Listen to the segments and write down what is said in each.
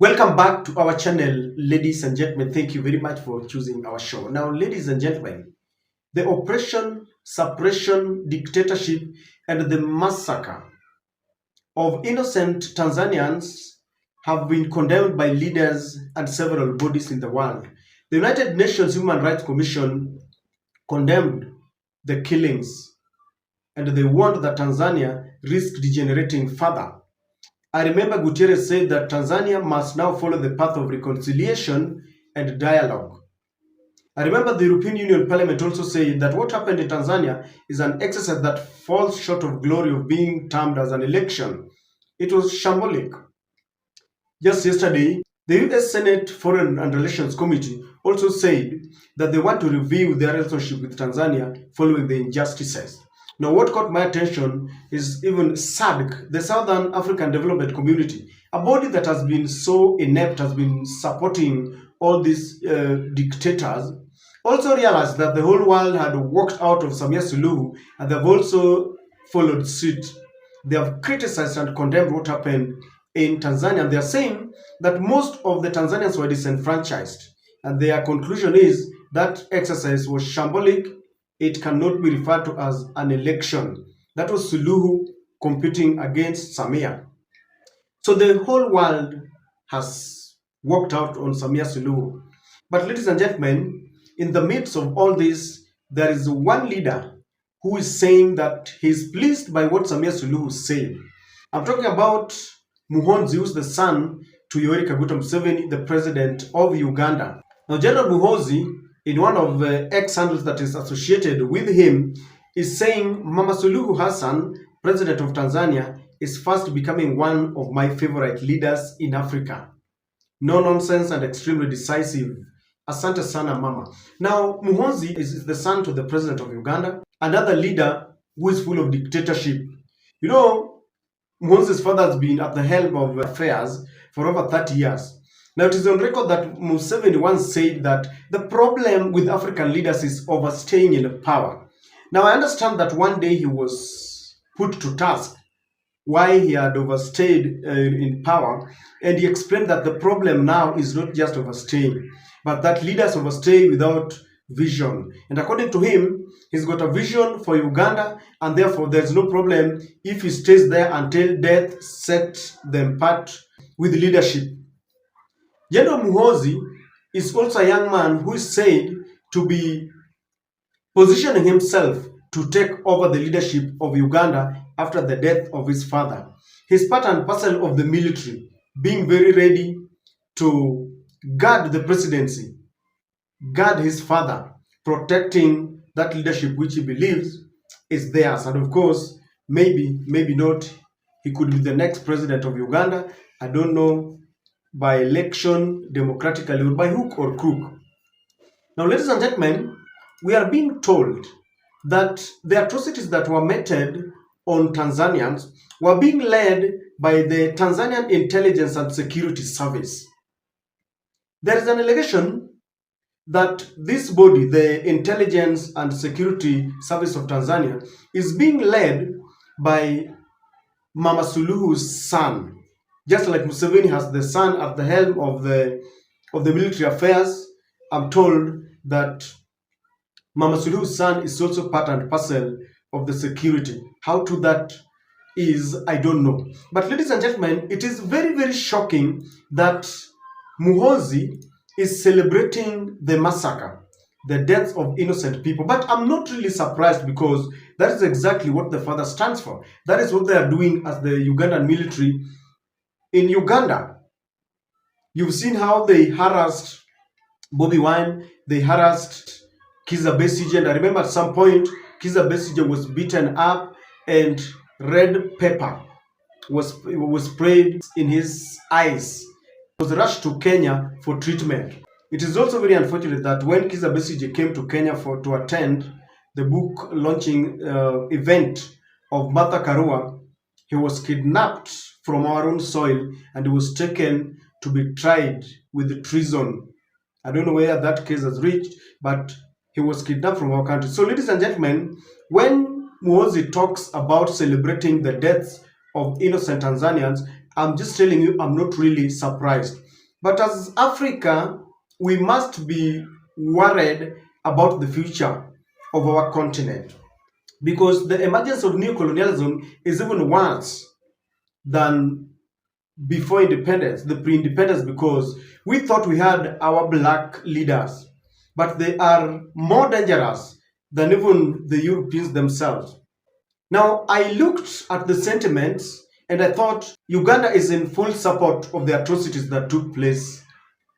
Welcome back to our channel, ladies and gentlemen. Thank you very much for choosing our show. Now, ladies and gentlemen, the oppression, suppression, dictatorship, and the massacre of innocent Tanzanians have been condemned by leaders and several bodies in the world. The United Nations Human Rights Commission condemned the killings, and they warned that Tanzania risked degenerating further. I remember Guterres said that Tanzania must now follow the path of reconciliation and dialogue. I remember the European Union Parliament also said that what happened in Tanzania is an exercise that falls short of glory of being termed as an election. It was shambolic. Just yesterday, the US Senate Foreign and Relations Committee also said that they want to review their relationship with Tanzania following the injustices. Now, what caught my attention is even SADC, the Southern African Development Community, a body that has been so inept, has been supporting all these dictators, also realized that the whole world had walked out of Samia Suluhu, and they've also followed suit. They have criticized and condemned what happened in Tanzania, and they are saying that most of the Tanzanians were disenfranchised, and their conclusion is that exercise was shambolic. It cannot be referred to as an election. That was Suluhu competing against Samia. So the whole world has walked out on Samia Suluhu. But ladies and gentlemen, in the midst of all this, there is one leader who is saying that he's pleased by what Samia Suluhu said. I'm talking about Muhoozi, who's the son to Yoweri Kaguta Museveni, the president of Uganda. Now, General Muhoozi, in one of the X-handles that is associated with him, is saying Mama Suluhu Hassan, president of Tanzania, is fast becoming one of my favorite leaders in Africa. No nonsense and extremely decisive. Asante sana mama. Now, Muhoozi is the son to the president of Uganda, another leader who is full of dictatorship. You know, Muhoozi's father has been at the helm of affairs for over 30 years. Now, it is on record that Museveni once said that the problem with African leaders is overstaying in power. Now, I understand that one day he was put to task why he had overstayed in power, and he explained that the problem now is not just overstaying, but that leaders overstay without vision. And according to him, he's got a vision for Uganda, and therefore there's no problem if he stays there until death sets them apart with leadership. General Muhoozi is also a young man who is said to be positioning himself to take over the leadership of Uganda after the death of his father. He's part and parcel of the military, being very ready to guard the presidency, guard his father, protecting that leadership which he believes is theirs. And of course, maybe not, he could be the next president of Uganda. I don't know, by election, democratically, or by hook or crook. Now, ladies and gentlemen, we are being told that the atrocities that were meted on Tanzanians were being led by the Tanzanian Intelligence and Security Service. There is an allegation that this body, the Intelligence and Security Service of Tanzania, is being led by Mama Suluhu's son. Just like Museveni has the son at the helm of the military affairs, I'm told that Mama Suluhu's son is also part and parcel of the security. How true that is, I don't know. But ladies and gentlemen, it is very, very shocking that Muhoozi is celebrating the massacre, the deaths of innocent people. But I'm not really surprised, because that is exactly what the father stands for. That is what they are doing as the Ugandan military in Uganda. You've seen how they harassed Bobby Wine, they harassed Kizza Besigye, and I remember at some point Kizza Besigye was beaten up and red pepper was sprayed in his eyes. He was rushed to Kenya for treatment. It is also very unfortunate that when Kizza Besigye came to Kenya to attend the book launching event of Martha Karua, he was kidnapped from our own soil and he was taken to be tried with treason. I don't know where that case has reached, but he was kidnapped from our country. So, ladies and gentlemen, when Muhoozi talks about celebrating the deaths of innocent Tanzanians, I'm just telling you, I'm not really surprised. But as Africa, we must be worried about the future of our continent, because the emergence of neocolonialism is even worse than before independence, the pre-independence, because we thought we had our black leaders, but they are more dangerous than even the Europeans themselves. Now, I looked at the sentiments and I thought Uganda is in full support of the atrocities that took place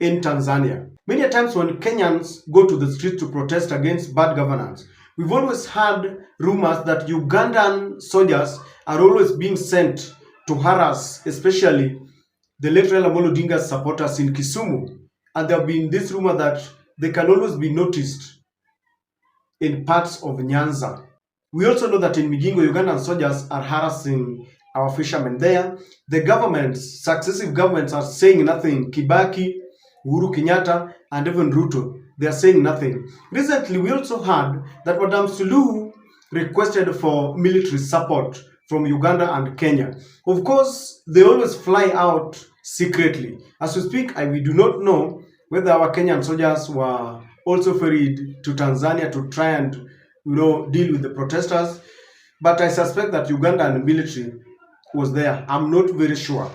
in Tanzania. Many times when Kenyans go to the streets to protest against bad governance, we've always had rumors that Ugandan soldiers are always being sent to harass, especially the late Raila Amolo Odinga's supporters in Kisumu. And there have been this rumor that they can always be noticed in parts of Nyanza. We also know that in Migingo, Ugandan soldiers are harassing our fishermen there. The governments, successive governments, are saying nothing. Kibaki, Uhuru Kenyatta, and even Ruto, they are saying nothing. Recently, we also heard that Madam Suluhu requested for military support from Uganda and Kenya. Of course, they always fly out secretly. As we speak, we do not know whether our Kenyan soldiers were also ferried to Tanzania to try and deal with the protesters. But I suspect that Ugandan military was there. I'm not very sure.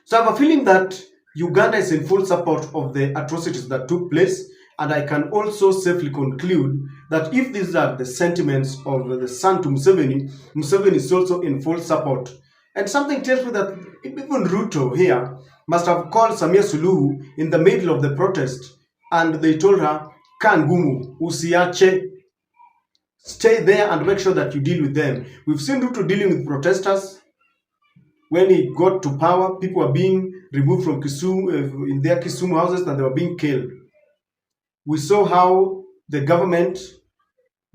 So I have a feeling that Uganda is in full support of the atrocities that took place. And I can also safely conclude that if these are the sentiments of the son to Museveni, Museveni is also in full support. And something tells me that even Ruto here must have called Samia Suluhu in the middle of the protest, and they told her, Kangumu, usiache, stay there and make sure that you deal with them. We've seen Ruto dealing with protesters. When he got to power, people were being removed from Kisumu, in their Kisumu houses, and they were being killed. We saw how the government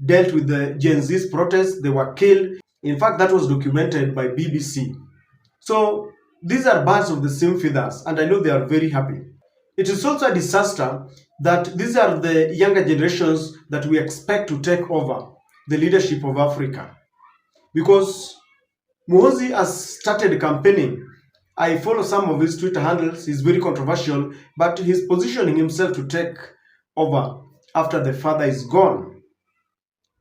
dealt with the Gen Z's protests. They were killed. In fact, that was documented by BBC. So these are birds of the same feathers, and I know they are very happy. It is also a disaster that these are the younger generations that we expect to take over the leadership of Africa. Because Muhoozi has started campaigning. I follow some of his Twitter handles. He's very controversial, but he's positioning himself to take over after the father is gone.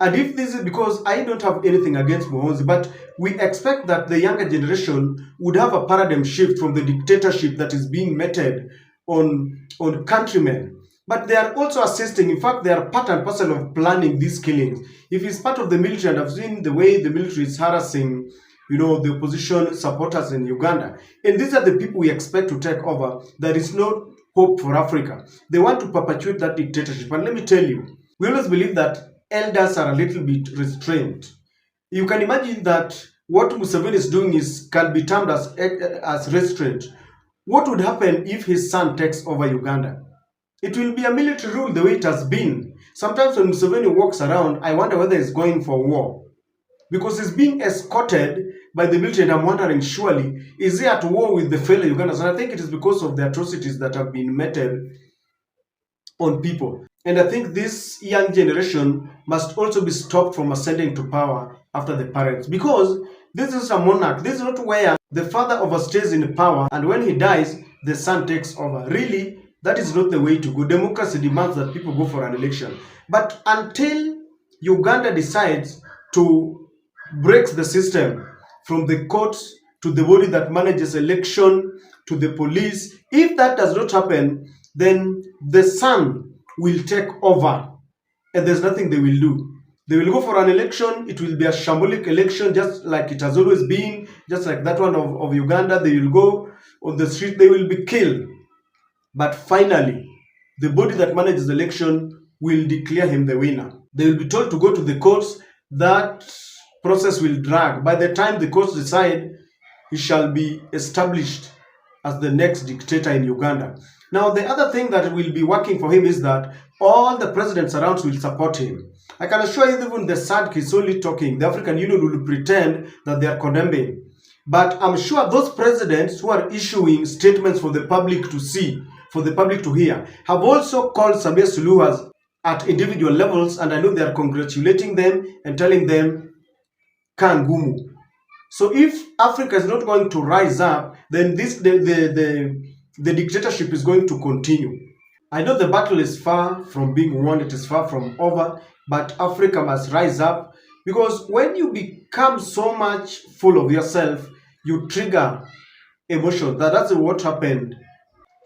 And if this is because I don't have anything against Muhoozi, but we expect that the younger generation would have a paradigm shift from the dictatorship that is being meted on countrymen. But they are also assisting. In fact, they are part and parcel of planning these killings. If he's part of the military, and I've seen the way the military is harassing the opposition supporters in Uganda, and these are the people we expect to take over, there is no hope for Africa. They want to perpetuate that dictatorship. And let me tell you, we always believe that elders are a little bit restrained. You can imagine that what Museveni is doing can be termed as restraint. What would happen if his son takes over Uganda? It will be a military rule the way it has been. Sometimes when Museveni walks around, I wonder whether he's going for war. Because he's being escorted by the military, and I'm wondering, surely, is he at war with the fellow Ugandans? And I think it is because of the atrocities that have been meted on people. And I think this young generation must also be stopped from ascending to power after the parents. Because this is a monarch. This is not where the father overstays in power, and when he dies, the son takes over. Really, that is not the way to go. Democracy demands that people go for an election. But until Uganda decides to break the system, from the courts to the body that manages election to the police, if that does not happen, then the son will take over, and there's nothing they will do. They will go for an election. It will be a shambolic election, just like it has always been, just like that one of Uganda. They will go on the street, they will be killed. But finally, the body that manages the election will declare him the winner. They will be told to go to the courts. That process will drag. By the time the courts decide, he shall be established as the next dictator in Uganda. Now, the other thing that will be working for him is that all the presidents around will support him. I can assure you, even the SADC is only talking. The African Union will pretend that they are condemning. But I'm sure those presidents who are issuing statements for the public to see, for the public to hear, have also called Samia Suluhu at individual levels, and I know they are congratulating them and telling them, Kangumu, So if Africa is not going to rise up, then the dictatorship is going to continue. I know the battle is far from being won, it is far from over, but Africa must rise up, because when you become so much full of yourself, you trigger emotion. That's what happened.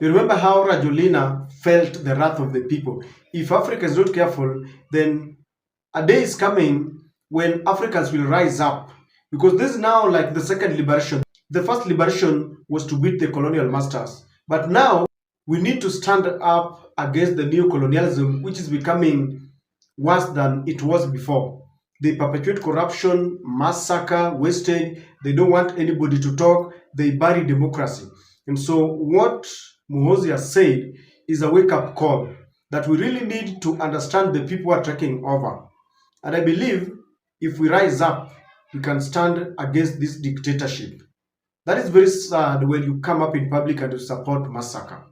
You remember how Rajolina felt the wrath of the people. If Africa is not careful, then a day is coming when Africans will rise up, because this is now like the second liberation. The first liberation was to beat the colonial masters, but now we need to stand up against the new colonialism, which is becoming worse than it was before. They perpetuate corruption, massacre, wastage. They don't want anybody to talk. They bury democracy. And so what Muhoozi has said is a wake-up call that we really need to understand the people who are taking over. And I believe if we rise up, we can stand against this dictatorship. That is very sad when you come up in public and you support massacre.